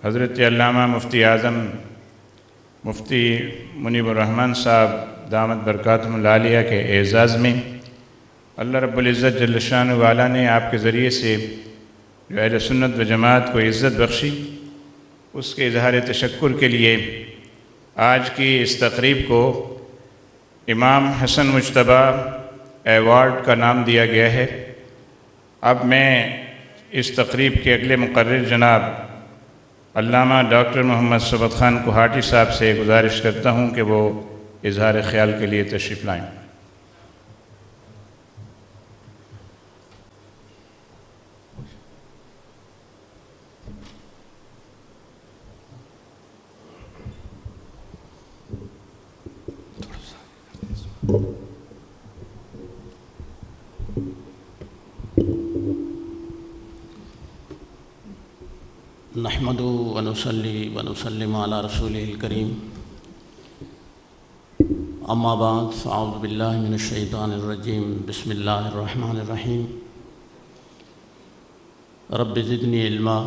حضرت علامہ مفتی اعظم مفتی منیب الرحمن صاحب دامت برکاتہم العالیہ کے اعزاز میں اللہ رب العزت جل شانہ والا نے آپ کے ذریعے سے جو اہل سنت و جماعت کو عزت بخشی، اس کے اظہار تشکر کے لیے آج کی اس تقریب کو امام حسن مجتبی ایوارڈ کا نام دیا گیا ہے۔ اب میں اس تقریب کے اگلے مقرر جناب علامہ ڈاکٹر محمد صحبت خان کوہاٹی صاحب سے گزارش کرتا ہوں کہ وہ اظہارخیال کے لیے تشریف لائیں۔ نحمدہ ونصلی ونسلم علی رسولہ الکریم، اما بعد فاعوذ باللہ من الشیطان الرجیم، بسم اللہ الرحمن الرحیم۔ رب زدنی علما،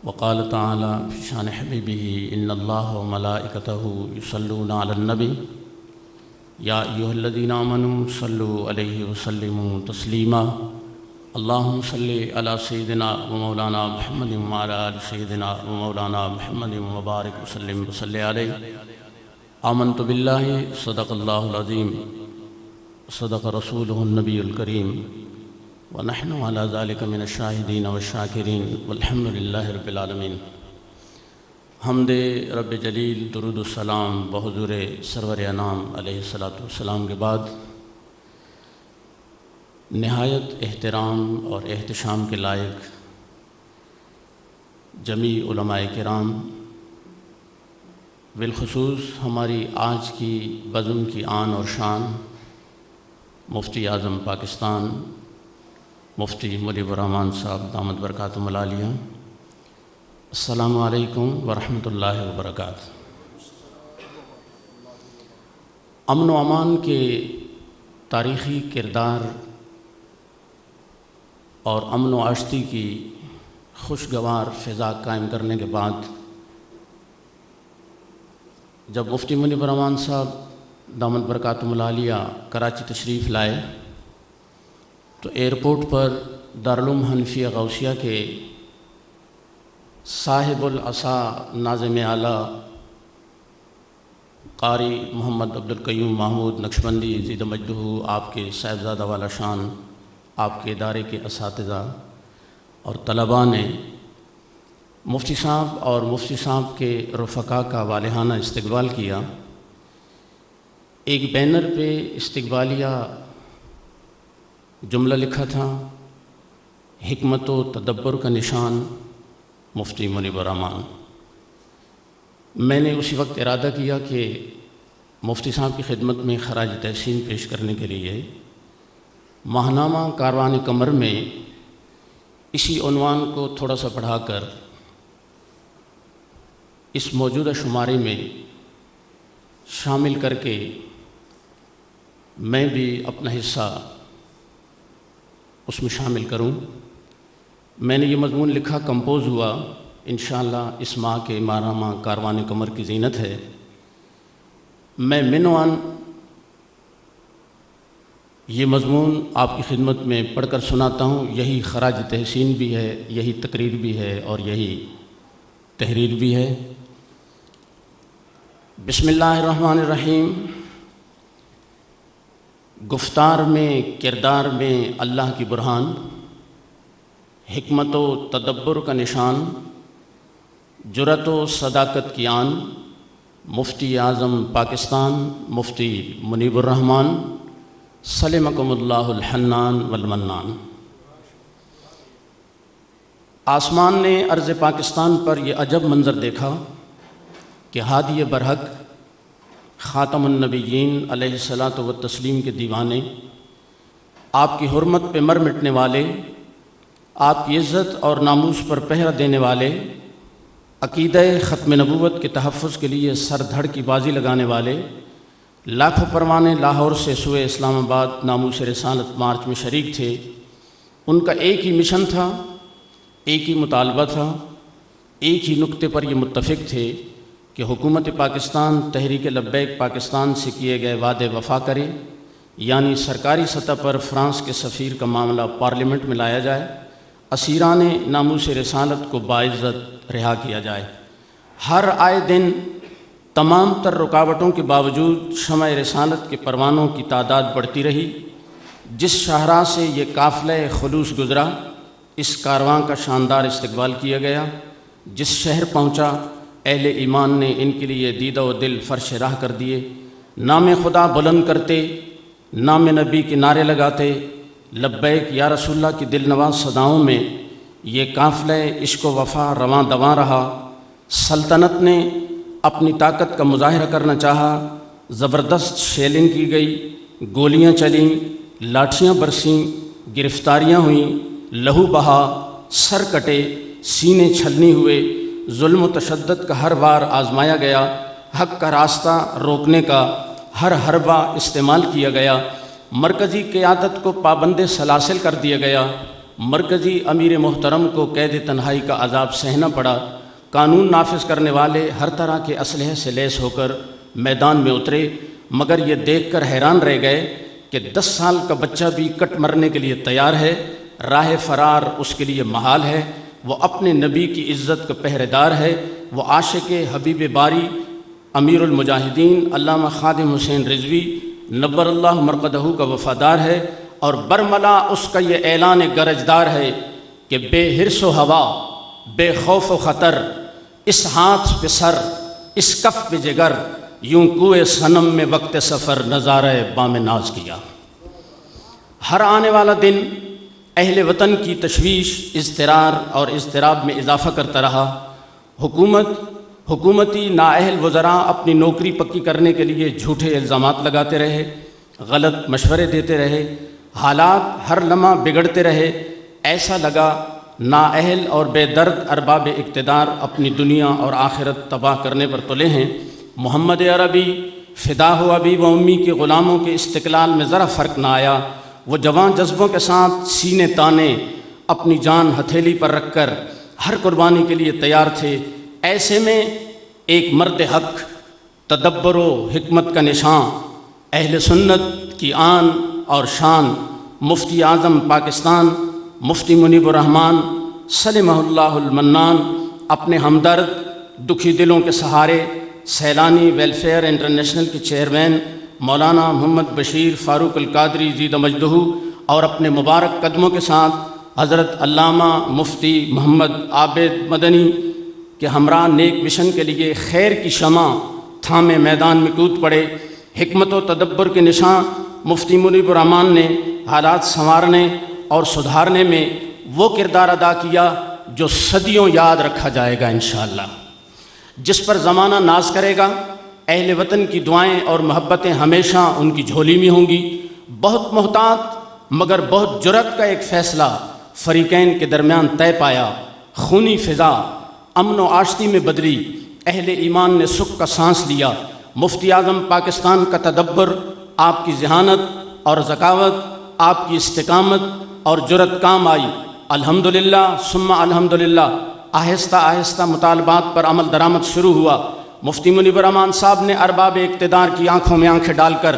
وقال تعالی فی شان حبیبہ ان اللہ وملائکتہ یصلون علی النبی یا ایھا الذین آمنوا صلوا علیہ وسلموا تسلیما۔ اللہم صلی علی سیدنا و مولانا محمد وعلی آل سیدنا و مولانا محمد وبارک وسلم وصلی علیہ۔ آمنت باللہ، صدق اللہ العظیم، صدق رسولہ النبی الکریم، ونحن علی ذلک من الشاہدین والشاکرین، والحمد للہ رب العالمین۔ حمد رب جلیل، درود السلام بحضور سرور انام علیہ السلام کے بعد نہایت احترام اور احتشام کے لائق جمیع علماء کرام، بالخصوص ہماری آج کی بزم کی آن اور شان مفتی اعظم پاکستان مفتی منیب الرحمن صاحب دامت برکاتہم العالیہ، السلام علیکم ورحمۃ اللہ وبرکاتہ۔ امن و امان کے تاریخی کردار اور امن و آشتی کی خوشگوار فضا قائم کرنے کے بعد جب مفتی منیب الرحمن صاحب دامت برکاتہم العالیہ کراچی تشریف لائے تو ایئرپورٹ پر دارالعلوم حنفیہ غوثیہ کے صاحب العصا ناظم اعلیٰ قاری محمد عبدالقیوم محمود نقشبندی زید مجدہ، آپ کے صاحبزادہ والا شان، آپ کے ادارے کے اساتذہ اور طلباء نے مفتی صاحب اور مفتی صاحب کے رفقاء کا والہانہ استقبال کیا۔ ایک بینر پہ استقبالیہ جملہ لکھا تھا، حکمت و تدبر کا نشان مفتی منیب الرحمن۔ میں نے اسی وقت ارادہ کیا کہ مفتی صاحب کی خدمت میں خراج تحسین پیش کرنے کے لیے ماہنامہ کاروان قمر میں اسی عنوان کو تھوڑا سا پڑھا کر اس موجودہ شمارے میں شامل کر کے میں بھی اپنا حصہ اس میں شامل کروں۔ میں نے یہ مضمون لکھا، کمپوز ہوا، انشاءاللہ اس ماہ کے ماہنامہ کاروان قمر کی زینت ہے۔ میں عنوان یہ مضمون آپ کی خدمت میں پڑھ کر سناتا ہوں، یہی خراج تحسین بھی ہے، یہی تقریر بھی ہے اور یہی تحریر بھی ہے۔ بسم اللہ الرحمن الرحیم۔ گفتار میں کردار میں اللہ کی برہان، حکمت و تدبر کا نشان، جرأت و صداقت کی آن، مفتی اعظم پاکستان مفتی منیب الرحمن سلمکم اللہ الحنان والمنان۔ آسمان نے ارض پاکستان پر یہ عجب منظر دیکھا کہ ہادی برحق خاتم النبیین علیہ الصلاۃ والتسلیم کے دیوانے، آپ کی حرمت پہ مر مٹنے والے، آپ کی عزت اور ناموس پر پہرہ دینے والے، عقیدہ ختم نبوت کے تحفظ کے لیے سر دھڑ کی بازی لگانے والے، لاکھوں پروانے لاہور سے سوئے اسلام آباد ناموس رسالت مارچ میں شریک تھے۔ ان کا ایک ہی مشن تھا، ایک ہی مطالبہ تھا ایک ہی نقطے پر یہ متفق تھے کہ حکومت پاکستان تحریک لبیک پاکستان سے کیے گئے وعدے وفا کرے، یعنی سرکاری سطح پر فرانس کے سفیر کا معاملہ پارلیمنٹ میں لایا جائے، اسیران ناموس رسالت کو باعزت رہا کیا جائے۔ ہر آئے دن تمام تر رکاوٹوں کے باوجود شمع رسالت کے پروانوں کی تعداد بڑھتی رہی۔ جس شاہراہ سے یہ قافلہ خلوص گزرا، اس کارواں کا شاندار استقبال کیا گیا۔ جس شہر پہنچا، اہل ایمان نے ان کے لیے دیدہ و دل فرش راہ کر دیے۔ نام خدا بلند کرتے، نام نبی کے نعرے لگاتے، لبیک یا رسول اللہ کی دل نواز صداؤں میں یہ قافلہ عشق و وفا رواں دواں رہا۔ سلطنت نے اپنی طاقت کا مظاہرہ کرنا چاہا، زبردست شیلنگ کی گئی، گولیاں چلیں، لاٹھیاں برسیں، گرفتاریاں ہوئیں، لہو بہا، سر کٹے، سینے چھلنی ہوئے، ظلم و تشدد کا ہر بار آزمایا گیا، حق کا راستہ روکنے کا ہر حربہ استعمال کیا گیا، مرکزی قیادت کو پابند سلاسل کر دیا گیا، مرکزی امیر محترم کو قید تنہائی کا عذاب سہنا پڑا، قانون نافذ کرنے والے ہر طرح کے اسلحے سے لیس ہو کر میدان میں اترے، مگر یہ دیکھ کر حیران رہ گئے کہ 10 سال کا بچہ بھی کٹ مرنے کے لیے تیار ہے، راہ فرار اس کے لیے محال ہے۔ وہ اپنے نبی کی عزت کا پہرے دار ہے، وہ عاشق حبیب باری امیر المجاہدین علامہ خادم حسین رضوی نبر اللہ مرقدہ کا وفادار ہے، اور برملا اس کا یہ اعلان گرجدار ہے کہ بے حرص و ہوا، بے خوف و خطر، اس ہاتھ پہ سر، اس کف پہ جگر، یوں کوئے صنم میں وقت سفر نظارہ بام ناز کیا۔ ہر آنے والا دن اہل وطن کی تشویش، اضطرار اور اضطراب میں اضافہ کرتا رہا۔ حکومتی نااہل وزراء اپنی نوکری پکی کرنے کے لیے جھوٹے الزامات لگاتے رہے، غلط مشورے دیتے رہے، حالات ہر لمحہ بگڑتے رہے۔ ایسا لگا نااہل اور بے درد ارباب اقتدار اپنی دنیا اور آخرت تباہ کرنے پر تلے ہیں۔ محمد عربی فدا ہو ابی و امی کے غلاموں کے استقلال میں ذرا فرق نہ آیا۔ وہ جوان جذبوں کے ساتھ سینے تانے اپنی جان ہتھیلی پر رکھ کر ہر قربانی کے لیے تیار تھے۔ ایسے میں ایک مرد حق، تدبر و حکمت کا نشان، اہل سنت کی آن اور شان، مفتی اعظم پاکستان مفتی منیب الرحمن سلمہ اللہ المنان، اپنے ہمدرد دکھی دلوں کے سہارے، سیلانی ویلفیئر انٹرنیشنل کے چیئرمین مولانا محمد بشیر فاروق القادری زیدہ مجدہ، اور اپنے مبارک قدموں کے ساتھ حضرت علامہ مفتی محمد عابد مدنی کے ہمراہ نیک مشن کے لیے خیر کی شمع تھامے میدان میں کود پڑے۔ حکمت و تدبر کے نشاں مفتی منیب الرحمن نے حالات سنوارنے اور سدھارنے میں وہ کردار ادا کیا جو صدیوں یاد رکھا جائے گا انشاءاللہ۔ جس پر زمانہ ناز کرے گا، اہل وطن کی دعائیں اور محبتیں ہمیشہ ان کی جھولی میں ہوں گی۔ بہت محتاط مگر بہت جرأت کا ایک فیصلہ فریقین کے درمیان طے پایا۔ خونی فضا امن و آشتی میں بدلی، اہل ایمان نے سکھ کا سانس لیا۔ مفتی اعظم پاکستان کا تدبر، آپ کی ذہانت اور ذکاوت، آپ کی استقامت اور جرأت کام آئی۔ الحمدللہ ثم الحمدللہ، آہستہ آہستہ مطالبات پر عمل درآمد شروع ہوا۔ مفتی منیب الرحمن صاحب نے ارباب اقتدار کی آنکھوں میں آنکھیں ڈال کر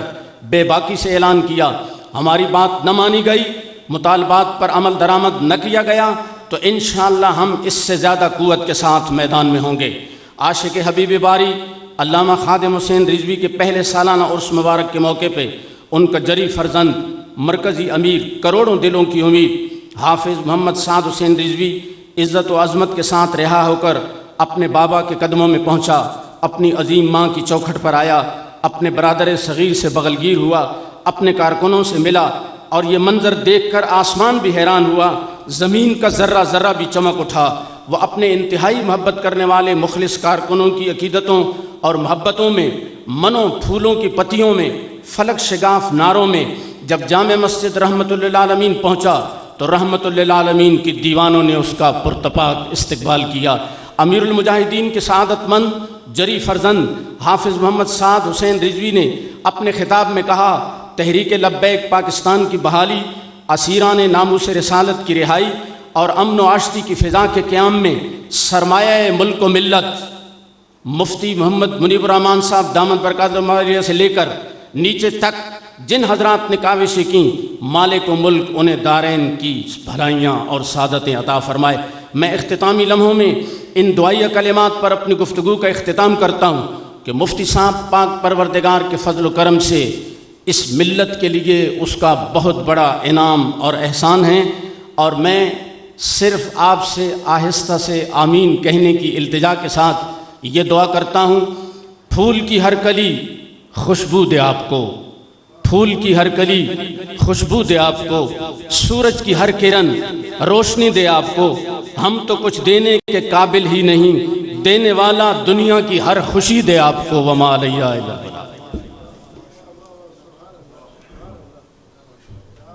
بے باکی سے اعلان کیا، ہماری بات نہ مانی گئی، مطالبات پر عمل درآمد نہ کیا گیا تو انشاءاللہ ہم اس سے زیادہ قوت کے ساتھ میدان میں ہوں گے۔ عاشق حبیب باری علامہ خادم حسین رضوی کے پہلے سالانہ عرس مبارک کے موقع پہ ان کا جری فرزند، مرکزی امیر، کروڑوں دلوں کی امید، حافظ محمد سعد حسین رضوی عزت و عظمت کے ساتھ رہا ہو کر اپنے بابا کے قدموں میں پہنچا، اپنی عظیم ماں کی چوکھٹ پر آیا، اپنے برادر صغیر سے بغلگیر ہوا، اپنے کارکنوں سے ملا، اور یہ منظر دیکھ کر آسمان بھی حیران ہوا، زمین کا ذرہ ذرہ بھی چمک اٹھا۔ وہ اپنے انتہائی محبت کرنے والے مخلص کارکنوں کی عقیدتوں اور محبتوں میں، منوں پھولوں کی پتیوں میں، فلک شگاف ناروں میں جب جامع مسجد رحمت للعالمین پہنچا تو رحمت للعالمین کی دیوانوں نے اس کا پرتپاک استقبال کیا۔ امیر المجاہدین کے سعادت مند جری فرزند حافظ محمد سعد حسین رضوی نے اپنے خطاب میں کہا، تحریک لبیک پاکستان کی بحالی، اسیران ناموس رسالت کی رہائی اور امن و آشتی کی فضا کے قیام میں سرمایہ ملک و ملت مفتی محمد منیب الرحمن صاحب دامت برکاتہم عالیہ سے لے کر نیچے تک جن حضرات نے کاوشیں کیں، مالک و ملک انہیں دارین کی بھلائیاں اور سعادتیں عطا فرمائے۔ میں اختتامی لمحوں میں ان دعائیہ کلمات پر اپنی گفتگو کا اختتام کرتا ہوں کہ مفتی صاحب پاک پروردگار کے فضل و کرم سے اس ملت کے لیے اس کا بہت بڑا انعام اور احسان ہے، اور میں صرف آپ سے آہستہ سے آمین کہنے کی التجا کے ساتھ یہ دعا کرتا ہوں، پھول کی ہر کلی خوشبو دے آپ کو، پھول کی ہر کلی خوشبو دے آپ کو، سورج کی ہر کرن روشنی دے آپ کو۔ ہم تو کچھ دینے کے قابل ہی نہیں، دینے والا دنیا کی ہر خوشی دے آپ کو۔ وما علیہ الا